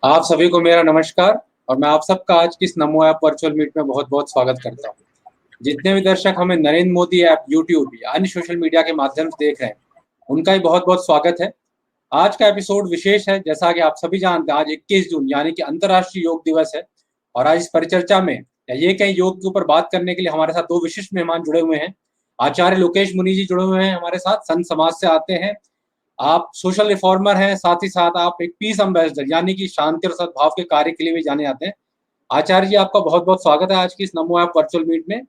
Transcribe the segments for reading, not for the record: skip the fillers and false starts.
आप सभी को मेरा नमस्कार और मैं आप सबका आज की इस नमो ऐप वर्चुअल मीट में बहुत-बहुत स्वागत करता हूँ। जितने भी दर्शक हमें नरेंद्र मोदी ऐप, यूट्यूब या अन्य सोशल मीडिया के माध्यम से देख रहे हैं, उनका भी बहुत-बहुत स्वागत है। आज का एपिसोड विशेष है, जैसा कि आप सभी जानते हैं आज 21 जून यानी कि अंतर्राष्ट्रीय योग दिवस है और आज इस परिचर्चा में या ये कहीं योग के ऊपर बात करने के लिए हमारे साथ 2 विशिष्ट मेहमान जुड़े हुए हैं। आचार्य लोकेश मुनि जी जुड़े हुए हैं हमारे साथ, संत समाज से आते हैं। आप सोशल रिफॉर्मर हैं, साथ ही साथ आप एक पीस एम्बेसडर यानी कि शांति और सद्भाव के कार्य के लिए भी जाने जाते हैं। आचार्य जी, आपका बहुत-बहुत स्वागत है आज की इस नमो ऐप वर्चुअल मीट में।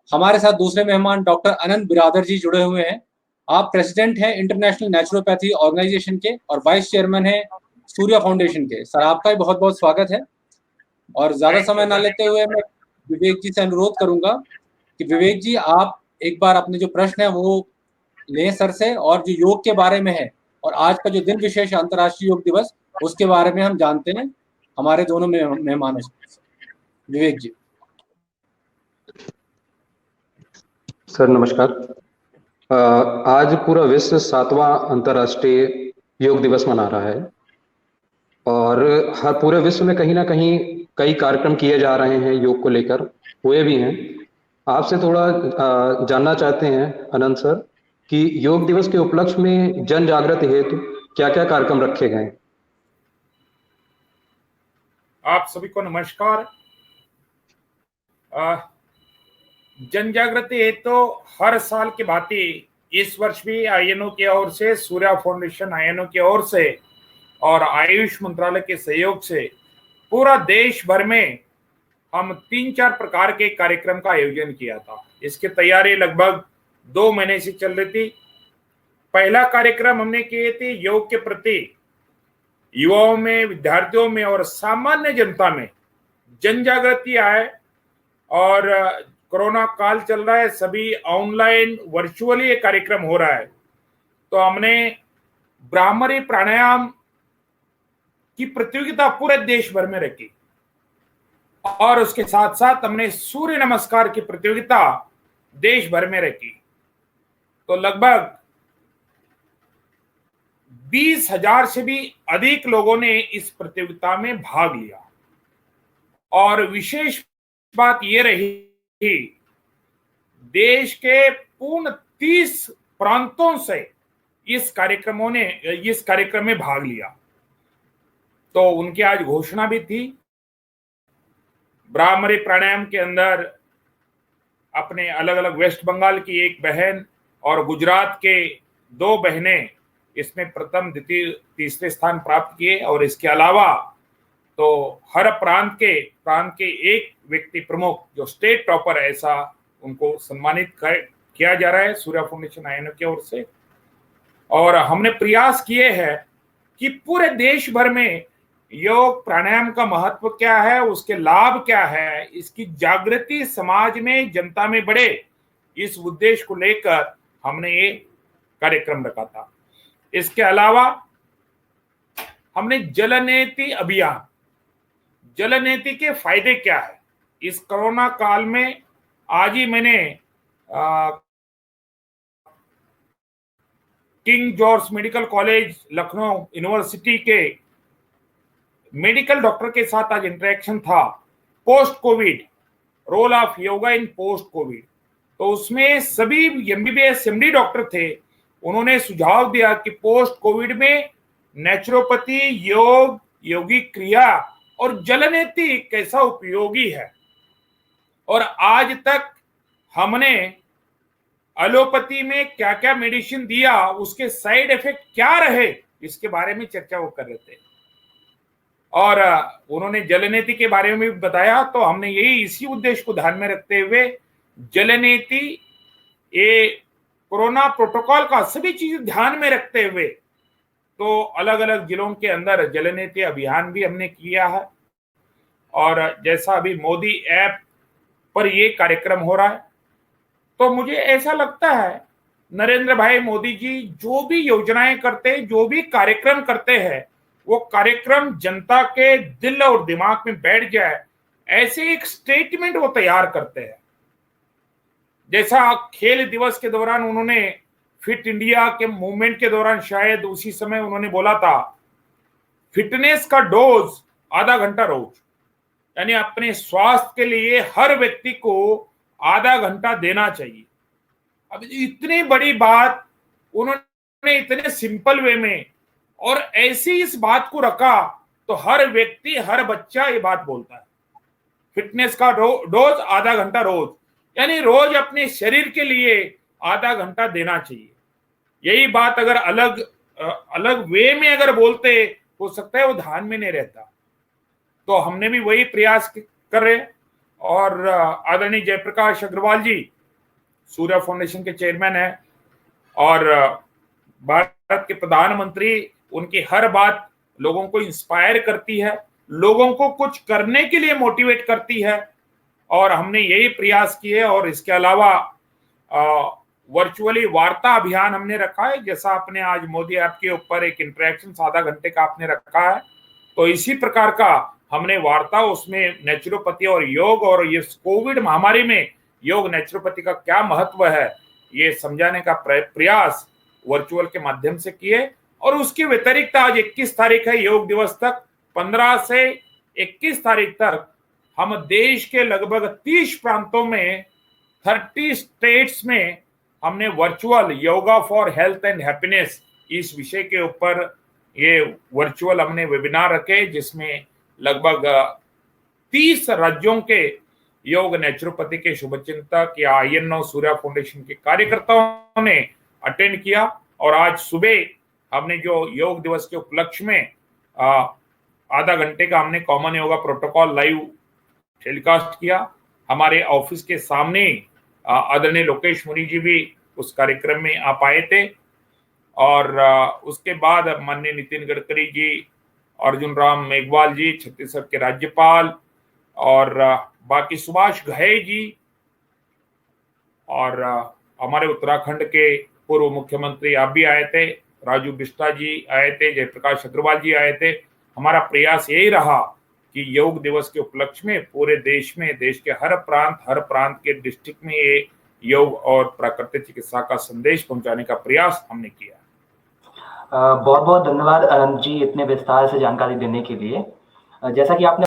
हमारे साथ दूसरे मेहमान डॉक्टर अनंत बिरादर जी जुड़े हुए हैं। आप प्रेसिडेंट हैं इंटरनेशनल नेचुरोपैथी ऑर्गेनाइजेशन के और वाइस चेयरमैन हैं सूर्य फाउंडेशन के। सर, आपका भी बहुत-बहुत स्वागत है और ज़्यादा थैंक समय यू ना थैंक लेते हुए मैं विवेक जी से अनुरोध करूँगा कि विवेक जी, आप एक बार अपने जो प्रश्न है वो लें सर से, और जो योग के बारे में है और आज का जो दिन विशेष है अंतर्राष्ट्रीय योग दिवस, उसके बारे में हम जानते हैं हमारे दोनों मेहमानों से। विवेक जी। सर नमस्कार। आज पूरा विश्व 7वां अंतर्राष्ट्रीय योग दिवस मना रहा है और हर पूरे विश्व में कहीं ना कहीं कई कार्यक्रम किए जा रहे हैं योग को लेकर, हुए भी हैं। आपसे थोड़ा जानना चाहते हैं अनंत सर कि योग दिवस के उपलक्ष्य में जन जागृति हेतु क्या क्या कार्यक्रम रखे गए हैं। आप सभी को नमस्कार। जन जागृति है तो हर साल की भांति इस वर्ष भी आईएनओ की ओर से, सूर्या फाउंडेशन आईएनओ की ओर से और आयुष मंत्रालय के सहयोग से पूरा देश भर में हम 3-4 प्रकार के कार्यक्रम का आयोजन किया था। इसकी तैयारी लगभग 2 महीने से चल रही थी। पहला कार्यक्रम हमने किए थे योग के प्रति युवाओं में, विद्यार्थियों में और सामान्य जनता में जन जागृति आए। और कोरोना काल चल रहा है, सभी ऑनलाइन वर्चुअली ये कार्यक्रम हो रहा है, तो हमने ब्राह्मरी प्राणायाम की प्रतियोगिता पूरे देश भर में रखी और उसके साथ साथ हमने सूर्य नमस्कार की प्रतियोगिता देश भर में रखी। तो लगभग 20,000 से भी अधिक लोगों ने इस प्रतियोगिता में भाग लिया और विशेष बात ये रही कि देश के पूर्ण 30 प्रांतों से इस कार्यक्रम में भाग लिया। तो उनकी आज घोषणा भी थी। ब्राह्मरी प्राणायाम के अंदर अपने अलग अलग वेस्ट बंगाल की एक बहन और गुजरात के 2 बहनें इसमें प्रथम, द्वितीय, तीसरे स्थान प्राप्त किए। और इसके अलावा तो हर प्रांत के एक व्यक्ति प्रमुख जो स्टेट टॉपर है, ऐसा उनको सम्मानित किया जा रहा है सूर्या फाउंडेशन आईएनओ की ओर से। और हमने प्रयास किए हैं कि पूरे देश भर में योग प्राणायाम का महत्व क्या है, उसके लाभ क्या है, इसकी जागृति समाज में, जनता में बढ़े, इस उद्देश्य को लेकर हमने ये कार्यक्रम रखा था। इसके अलावा हमने जलनेति अभियान, जलनेति के फायदे क्या है इस कोरोना काल में। आज ही मैंने King George medical college Lucknow university के मेडिकल डॉक्टर के साथ आज इंटरेक्शन था, post COVID, role of yoga in post COVID. तो उसमें सभी एमबीबीएस एमडी डॉक्टर थे। उन्होंने सुझाव दिया कि पोस्ट कोविड में नेचुरोपैथी, योग, योगिक क्रिया और जलनेति कैसा उपयोगी है। और आज तक हमने एलोपैथी में क्या क्या मेडिसिन दिया, उसके साइड इफेक्ट क्या रहे, इसके बारे में चर्चा वो कर रहे थे। और उन्होंने जलनेति के बारे में भी बताया। तो हमने यही इसी उद्देश्य को ध्यान में रखते हुए जलनेति, ये कोरोना प्रोटोकॉल का सभी चीजें ध्यान में रखते हुए तो अलग अलग जिलों के अंदर जलनेति अभियान भी हमने किया है। और जैसा अभी मोदी ऐप पर ये कार्यक्रम हो रहा है, तो मुझे ऐसा लगता है नरेंद्र भाई मोदी जी जो भी योजनाएं करते हैं, जो भी कार्यक्रम करते हैं, वो कार्यक्रम जनता के दिल और दिमाग में बैठ जाए, ऐसे एक स्टेटमेंट वो तैयार करते हैं। जैसा खेल दिवस के दौरान उन्होंने फिट इंडिया के मूवमेंट के दौरान, शायद उसी समय उन्होंने बोला था, फिटनेस का डोज आधा घंटा रोज, यानी अपने स्वास्थ्य के लिए हर व्यक्ति को आधा घंटा देना चाहिए। अब इतनी बड़ी बात उन्होंने इतने सिंपल वे में और ऐसी इस बात को रखा तो हर व्यक्ति, हर बच्चा ये बात बोलता है। फिटनेस का डोज आधा घंटा रोज, यानी रोज अपने शरीर के लिए आधा घंटा देना चाहिए। यही बात अगर अलग वे में अगर बोलते, हो सकता है वो ध्यान में नहीं रहता। तो हमने भी वही प्रयास कर रहे। और आदरणीय जयप्रकाश अग्रवाल जी सूर्या फाउंडेशन के चेयरमैन है और भारत के प्रधानमंत्री, उनकी हर बात लोगों को इंस्पायर करती है, लोगों को कुछ करने के लिए मोटिवेट करती है। और हमने यही प्रयास किए। और इसके अलावा वर्चुअली वार्ता अभियान हमने रखा है, जैसा आपने आज मोदी ऐप के ऊपर एक इंटरेक्शन आधा घंटे का आपने रखा है, तो इसी प्रकार का हमने वार्ता, उसमें नेचुरोपैथी और योग और ये कोविड महामारी में योग नेचुरोपैथी का क्या महत्व है ये समझाने का प्रयास वर्चुअल के माध्यम से किए। और उसके व्यतिरिक्त आज 21 तारीख है योग दिवस तक, 15 से 21 तारीख तक हम देश के लगभग 30 प्रांतों में 30 स्टेट्स में हमने virtual yoga for health and happiness इस विषय के ऊपर ये वर्चुअल हमने वेबिनार रखे, जिसमें लगभग 30 राज्यों के योग नेचुरोपैथी के शुभचिंतक या INO सूर्या फाउंडेशन के कार्यकर्ताओं ने अटेंड किया। और आज सुबह हमने जो योग दिवस के उपलक्ष्य में आधा घंटे का हमने common yoga protocol live telecast किया। हमारे ऑफिस के सामने आदरणीय लोकेश मुनि जी भी उस कार्यक्रम में आ पाए थे। और उसके बाद माननीय नितिन गडकरी जी, अर्जुन राम मेघवाल जी छत्तीसगढ़ के राज्यपाल, और बाकी सुभाष घई जी, और हमारे उत्तराखंड के पूर्व मुख्यमंत्री आप भी आए थे, राजू बिष्टा जी आए थे, जयप्रकाश अग्रवाल जी आए थे। हमारा प्रयास यही रहा कि योग दिवस के उपलक्ष्य में पूरे देश में, देश के हर प्रांत के डिस्ट्रिक्ट में ये योग और प्राकृतिक चिकित्सा का संदेश पहुंचाने का प्रयास हमने किया। बहुत बहुत धन्यवाद अनंत जी इतने विस्तार से जानकारी देने के लिए। जैसा कि आपने